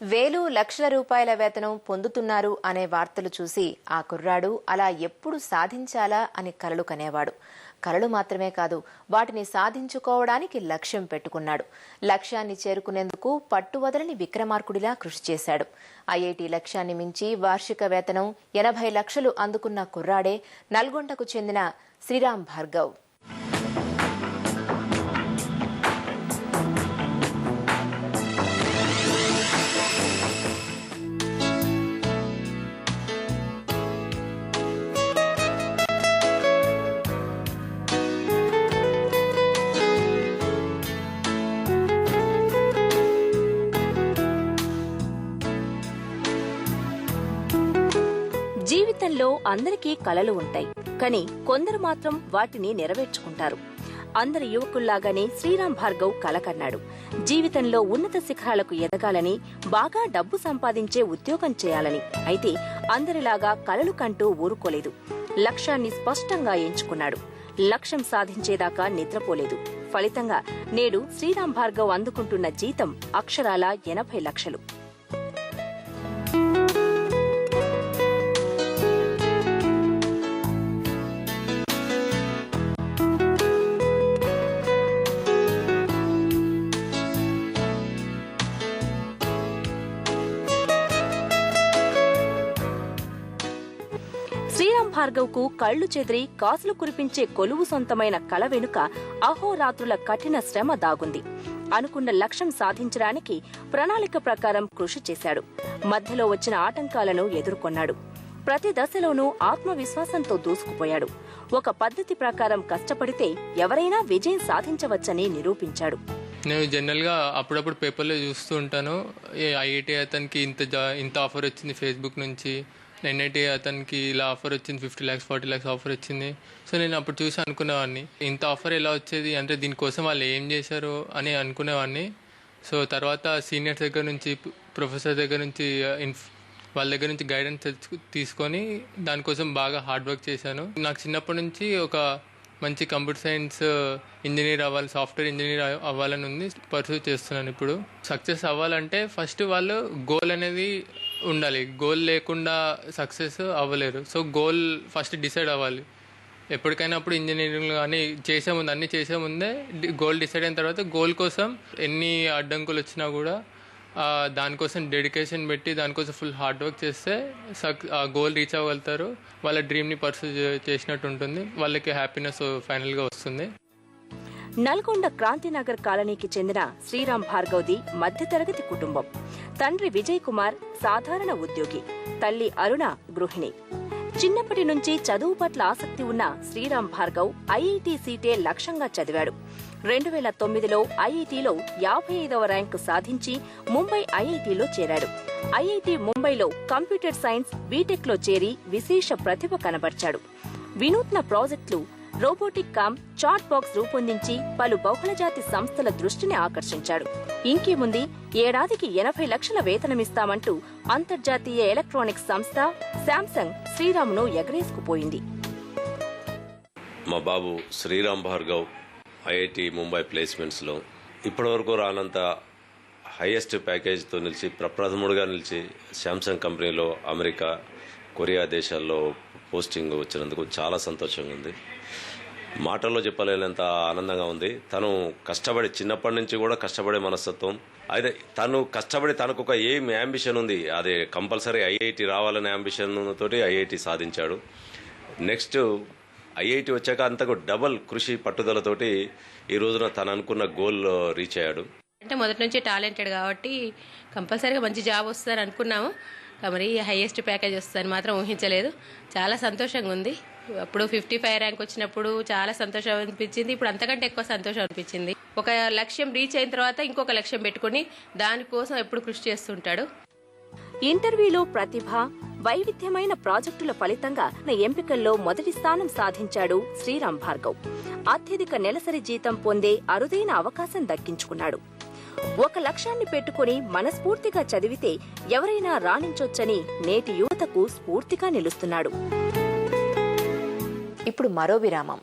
వేలు లక్షల రూపాయల వేతనం పొందుతున్నారు అనే వార్తలు చూసి ఆ కుర్రాడు అలా ఎప్పుడు సాధించాలా అని కలలు కనేవాడు. కలలు మాత్రమే కాదు, వాటిని సాధించుకోవడానికి లక్ష్యం పెట్టుకున్నాడు. లక్ష్యాన్ని చేరుకునేందుకు పట్టువదలని విక్రమార్కుడిలా కృషి చేశాడు. ఐఐటి లక్ష్యాన్ని మించి వార్షిక వేతనం 80 లక్షలు అందుకున్న కుర్రాడే నల్గొండకు చెందిన శ్రీరామ్ భార్గవ్. జీవితంలో అందరికీ కలలు ఉంటాయి, కానీ కొందరు మాత్రం వాటిని నెరవేర్చుకుంటారు. అందరి యువకుల్లాగానే శ్రీరామ్ భార్గవ్ కల కన్నాడు. జీవితంలో ఉన్నత శిఖరాలకు ఎదగాలని, బాగా డబ్బు సంపాదించే ఉద్యోగం చేయాలని. అయితే అందరిలాగా కలలు కంటూ ఊరుకోలేదు. లక్ష్యాన్ని స్పష్టంగా ఎంచుకున్నాడు. లక్ష్యం సాధించేదాకా నిద్రపోలేదు. ఫలితంగా నేడు శ్రీరామ్ భార్గవ్ అందుకుంటున్న జీతం అక్షరాల 80 లక్షలు. శ్రీరామ్ భార్గవ్ కు కళ్లు చెదిరి కాసులు కురిపించే కొలువు సొంతమైన కల వెనుక అహోరాత్రుల కఠిన శ్రమ దాగుంది. అనుకున్న లక్ష్యం సాధించడానికి ప్రణాళిక ప్రకారం కృషి చేశాడు. మధ్యలో వచ్చిన ఆటంకాలను ఎదుర్కొన్నాడు. ప్రతి దశలోనూ ఆత్మవిశ్వాసంతో దూసుకుపోయాడు. ఒక పద్ధతి ప్రకారం కష్టపడితే ఎవరైనా విజయం సాధించవచ్చని నిరూపించాడు. నేను జనరల్గా అప్పుడప్పుడు పేపర్లో చూస్తూ ఉంటాను, ఐఐటి అతనికి ఇంత ఆఫర్ వచ్చింది ఫేస్బుక్ నుంచి, ఎన్ఐటి అతనికి ఇలా ఆఫర్ వచ్చింది, 50 lakhs 40 lakhs ఆఫర్ వచ్చింది. సో నేను అప్పుడు చూసి అనుకునేవాడిని, ఇంత ఆఫర్ ఎలా వచ్చేది, అంటే దీనికోసం వాళ్ళు ఏం చేశారు అని అనుకునేవాడిని. సో తర్వాత సీనియర్స్ దగ్గర నుంచి, ప్రొఫెసర్ దగ్గర నుంచి, వాళ్ళ దగ్గర నుంచి గైడెన్స్ తీసుకొని దానికోసం బాగా హార్డ్ వర్క్ చేశాను. నాకు చిన్నప్పటి నుంచి ఒక మంచి కంప్యూటర్ సైన్స్ ఇంజనీర్ అవ్వాలి, సాఫ్ట్వేర్ ఇంజనీర్ అవ్వాలని ఉంది. పర్సూ చేస్తున్నాను. ఇప్పుడు సక్సెస్ అవ్వాలంటే ఫస్ట్ వాళ్ళు గోల్ అనేది ఉండాలి. గోల్ లేకుండా సక్సెస్ అవ్వలేరు. సో గోల్ ఫస్ట్ డిసైడ్ అవ్వాలి. ఎప్పటికైనా అప్పుడు ఇంజనీరింగ్ కానీ అన్నీ చేసే ముందే గోల్ డిసైడ్ అయిన తర్వాత గోల్ కోసం ఎన్ని అడ్డంకులు వచ్చినా కూడా దానికోసం డెడికేషన్ పెట్టి దానికోసం ఫుల్ హార్డ్ వర్క్ చేస్తే ఆ గోల్ రీచ్ అవ్వగలుగుతారు. వాళ్ళ డ్రీమ్ని పర్సూ చేసినట్టు ఉంటుంది. వాళ్ళకి హ్యాపీనెస్ ఫైనల్గా వస్తుంది. నల్గొండ క్రాంతినగర్ కాలనీకి చెందిన శ్రీరామ్ భార్గవ్ది మధ్యతరగతి కుటుంబం. తండ్రి విజయ్ కుమార్ సాధారణ ఉద్యోగి, తల్లి అరుణ గృహిణి. చిన్నప్పటి నుంచి చదువు పట్ల ఆసక్తి ఉన్న శ్రీరామ్ భార్గవ్ ఐఐటి సీటే లక్ష్యంగా చదివాడు. 2009లో ఐఐటిలో 55వ ర్యాంకు సాధించి ముంబై ఐఐటిలో చేరాడు. ఐఐటి ముంబైలో కంప్యూటర్ సైన్స్ బీటెక్లో చేరి విశేష ప్రతిభ కనబర్చాడు. వినూత్న ప్రాజెక్టులు, రోబోటిక్ చాట్ బాక్స్ రూపొందించి పలు బహుళజాతి సంస్థల దృష్టిని ఆకర్షించాడు. ఇంకేముంది, ఏడాదికి 80 లక్షల వేతనమిస్తామంటూ అంతర్జాతీయ ఎలక్ట్రానిక్స్ సంస్థ శాంసంగ్ శ్రీరామ్ను ఎగరేసుకుపోయింది. మా బాబు శ్రీరామ్ భార్గవ్ ఐఐటి ముంబై ప్లేస్మెంట్స్లో ఇప్పటివరకు రానంత హైయెస్ట్ ప్యాకేజ్తో నిలిచి ప్రప్రథముడుగా నిలిచి శాంసంగ్ కంపెనీలో అమెరికా, కొరియా దేశాల్లో పోస్టింగ్ వచ్చినందుకు చాలా సంతోషంగా ఉంది. మాటల్లో చెప్పలేనంత ఆనందంగా ఉంది. తను కష్టపడి చిన్నప్పటి నుంచి కూడా కష్టపడే మనస్తత్వం. అయితే తను కష్టపడి తనకు ఒక యాంబిషన్ ఉంది, అది కంపల్సరీ ఐఐటి రావాలనే యాంబిషన్ తోటి ఐఐటి సాధించాడు. నెక్స్ట్ ఐఐటి వచ్చాక అంతకు డబల్ కృషి పట్టుదలతోటి ఈ రోజున తను అనుకున్న గోల్ రీచ్ అయ్యాడు. అంటే మొదటి నుంచి టాలెంటెడ్ కాబట్టి కంపల్సరీగా మంచి జాబ్ వస్తుందని అనుకున్నాము. మరి హైయెస్ట్ ప్యాకేజ్ వస్తుందని మాత్రం ఊహించలేదు. చాలా సంతోషంగా ఉంది. అప్పుడు 55 ర్యాంక్ వచ్చినప్పుడు చాలా సంతోషం అనిపించింది. ఇప్పుడు అంతకంటే ఎక్కువ సంతోషం అనిపించింది. ఒక లక్ష్యం రీచ్ అయిన తర్వాత ఇంకొక లక్ష్యం పెట్టుకుని దానికోసం ఎప్పుడు కృషి చేస్తుంటాడు. ఇంటర్వ్యూలో ప్రతిభ, వైవిధ్యమైన ప్రాజెక్టుల ఫలితంగా ఎంపికల్లో మొదటి స్థానం సాధించాడు శ్రీరామ్ భార్గవ్. అత్యధిక నెలసరి జీతం పొందే అరుదైన అవకాశం దక్కించుకున్నాడు. ఒక లక్ష్యాన్ని పెట్టుకుని మనస్ఫూర్తిగా చదివితే ఎవరైనా రాణించొచ్చని నేటి యువతకు స్ఫూర్తిగా నిలుస్తున్నాడు. ఇప్పుడు మరో విరామం.